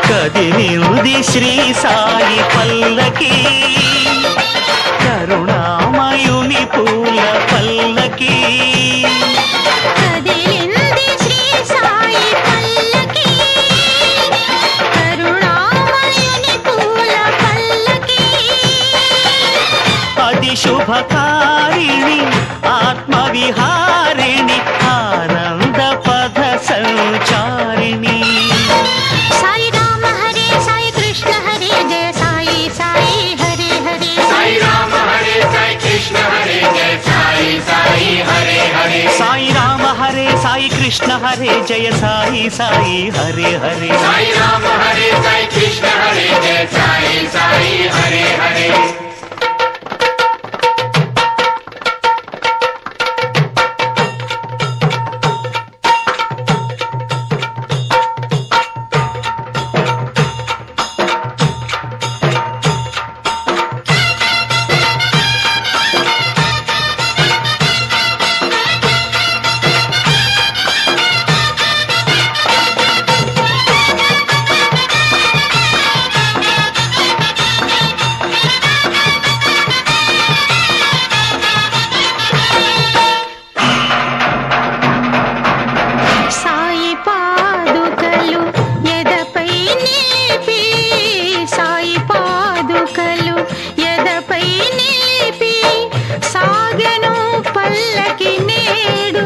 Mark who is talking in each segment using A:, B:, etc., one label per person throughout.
A: కదిలింది శ్రీ సాయి పల్లకి కరుణామయుని పూల పల్లకి
B: కదిలింది శ్రీ సాయి పల్లకి కరుణామయుని పూల పల్లకి
A: అది శుభకారిణి ఆత్మవిహారిణి ఆనంద పద సంచారిణి
B: సాయి రామ హరే సాయి కృష్ణ హరే జయ సాయి సాయి హరే హరే
C: సాయి రామ హరే సాయి కృష్ణ హరే జయ సాయి సాయి హరే హరే
A: సాయి రామ హరే సాయి కృష్ణ హరే జయ సాయి సాయి హరే హరే
C: సాయి రామ హరే సాయి కృష్ణ హరే జయ సాయి సాయి హరే హరే
B: సాయి పాదుకలు ఎదపై నిలిపి సాయి పాదుకలు ఎదపై నిలిపి సాగెను పల్లకి నేడు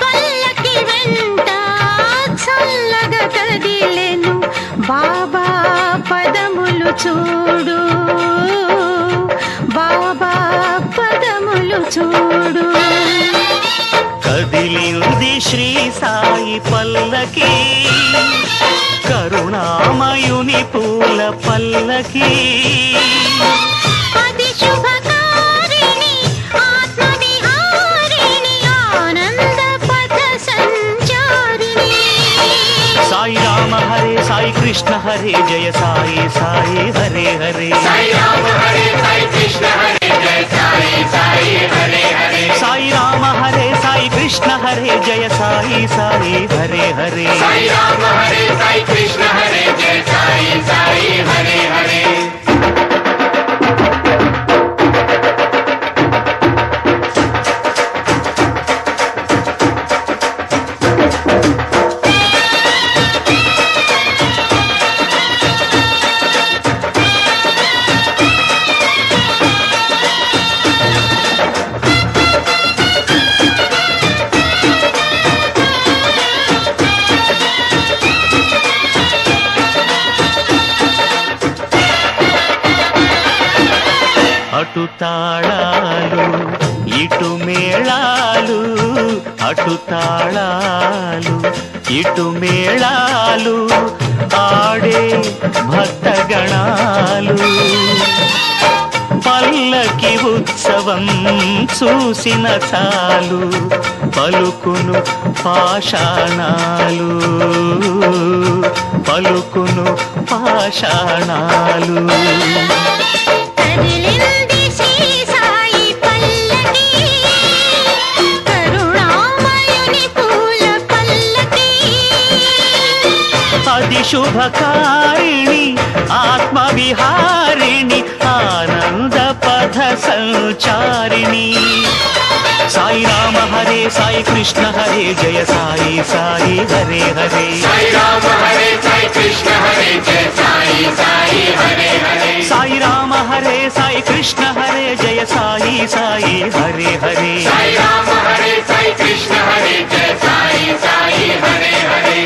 B: పల్లకి వెంట చల్లగా కదిలెను బాబా పదములు చూడు బాబా పదములు చూడు
A: కదిలింది శ్రీ సాయి పల్లకి కరుణామయుని పూల పల్లకి
B: అది శుభకారిణి ఆత్మవిహారిణి ఆనంద పథ సంచారిణి
A: సాయి రామ హరే సాయి కృష్ణ హరే జయ సాయి సాయి హరే హరే
C: సాయి రామ హరే సాయి కృష్ణ హరే జయ సాయి సాయి హరే హరే
A: సాయి రామ హరే సాయి కృష్ణ హరే జయ సాయి సాయి హరే హరే
C: సాయి రామ హరే సాయి కృష్ణ హరే జయ సాయి సాయి హరే హరే
A: అటు తాళాలు ఇటు మేళాలు అటు తాళాలు ఇటు మేళాలు ఆడే భక్తగణాలు పల్లకి ఉత్సవం చూసిన చాలు పలుకును పాషాణాలు పలుకును పాషాణాలు
B: కదిలింది శ్రీ సాయి పల్లకి కరుణామయుని పూల పల్లకి
A: అది శుభకారిణి ఆత్మవిహారిణి ఆనంద పథ సంచారిణి సాయి రామ హరే సాయి కృష్ణ హరే జయ సాయి సాయి హరే హరే
C: సాయి రామ హరే సాయి కృష్ణ హరే జయ సాయి సాయి హరే హరే
A: సాయి రామ హరే సాయి కృష్ణ హరే జయ సాయి సాయి హరే హరే
C: సాయి రామ హరే సాయి కృష్ణ హరే జయ సాయి సాయి హరే హరే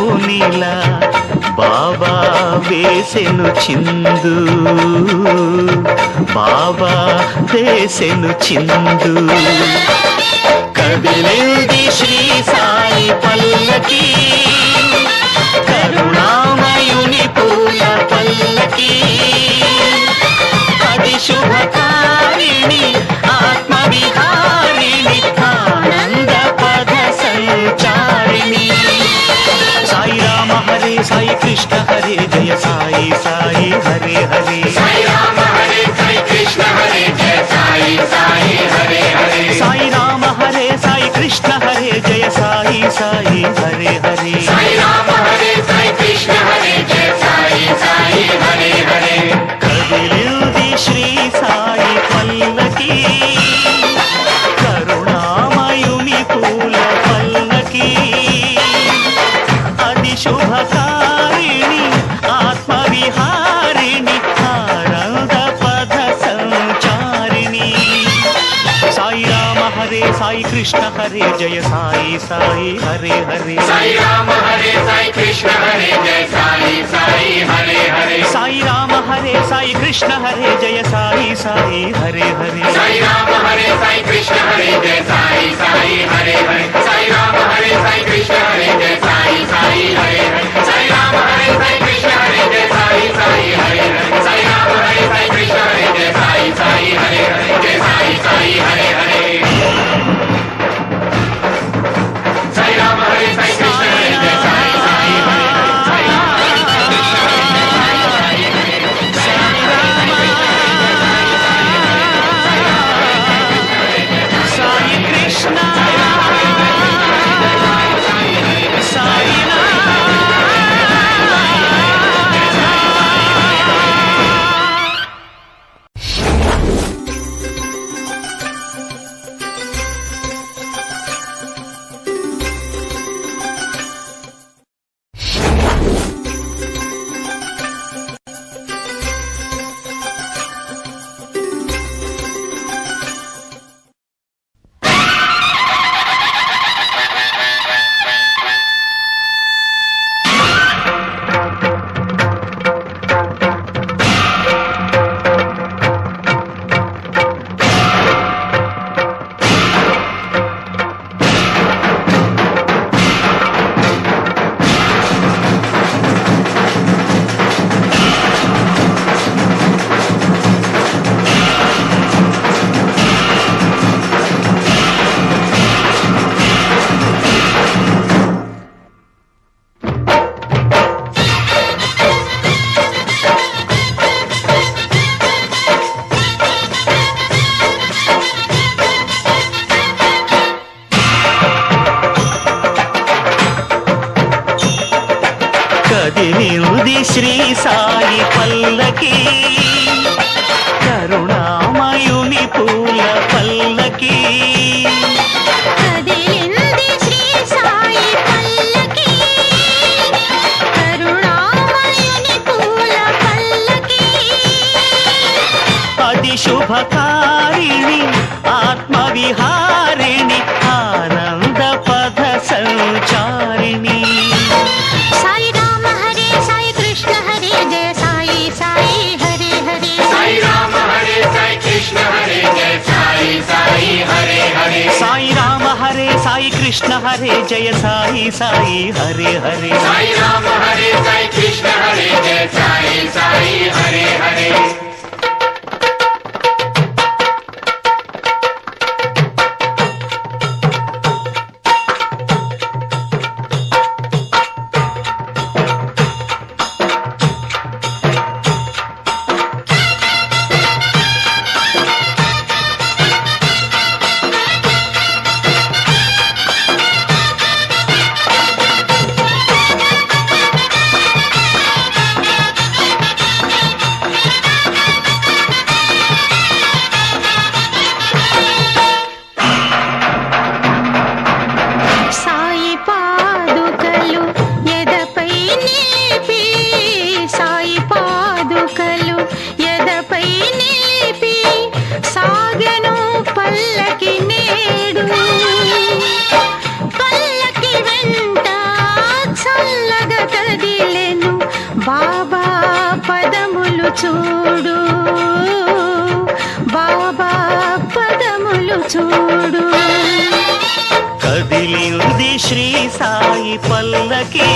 A: పూనిలా బాబా వేసెను చిందు, బాబా వేసెను చిందు. కదిలింది శ్రీ సాయి పల్లకి, కరుణామయుని పూల పల్లకి. అది శుభకారిణి ఆత్మవిహారిణి ఆనంద పద సంచారిణి. సాయి రామ హరే సాయి కృష్ణ హరే జయ సాయి సాయి హరే హరే.
C: సాయి రామ హరే సాయి కృష్ణ హరే జయ సాయి సాయి హరే హరే.
A: సాయి రామ హరే సాయి కృష్ణ హరే జయ సాయి సాయి హరే హరే.
C: సాయి రామ హరే సాయి కృష్ణ హరే జయ సాయి సాయి హరే హరే.
A: కదిలింది శ్రీ సాయి పల్లకి, కరుణామయుని పూల పల్లకి. అది శుభకారిణి ఆత్మవిహారిణి ఆనంద పద సంచారిణి. సాయి రామ హరే సాయి కృష్ణ హరే జయ సాయి సాయి హరే హరే.
C: సాయి రామ హరే సాయి కృష్ణ హరే జయ సాయి సాయి హరే హరే.
A: సాయి రామ హరే సాయి కృష్ణ హరే జయ సాయి సాయి హరే హరే.
C: సాయి రామ హరే సాయి కృష్ణ హరే జయ సాయి సాయి హరే హరే. సాయి రామ హరే సాయి కృష్ణ హరే జయ సాయి సాయి హరే హరే. సాయి రామ హరే సాయి కృష్ణ హరే జయ సాయి సాయి హరే హరే. సాయి రామ హరే సాయి కృష్ణ హరే జయ సాయి సాయి హరే హరే. జయ సాయి సాయి హరే హరే. సాయి రామ హరే సాయి కృష్ణ హరే జయ సాయి సాయి హరే హరే. సాయి రామ హరే సాయి కృష్ణ హరే జయ సాయి సాయి హరే హరే. సాయి రామ హరే సాయి కృష్ణ హరే జయ సాయి సాయి హరే హరే.
A: సాయి కృష్ణ సాయి కదిలింది శ్రీ సాయి పల్లకి, కరుణామయుని పూల పల్లకి.
B: కదిలింది శ్రీ సాయి పల్లకి, కరుణామయుని పూల పల్లకి.
A: అది శుభకారిణి ఆత్మవిహారిణి ఆనంద పద సంచారిణి.
B: సాయి రామ హరే సాయి కృష్ణ హరే జయ సాయి సాయి హరే హరే.
C: సాయి రామ హరే సాయి కృష్ణ హరే జయ సాయి సాయి హరే హరే.
A: సాయి రామ హరే సాయి కృష్ణ హరే జయ సాయి సాయి హరే హరే.
C: సాయి రామ హరే సాయి కృష్ణ హరే జయ సాయి సాయి హరే హరే.
B: చూడు బాబా పదములు చూడు
A: కదిలింది శ్రీ సాయి పల్లకి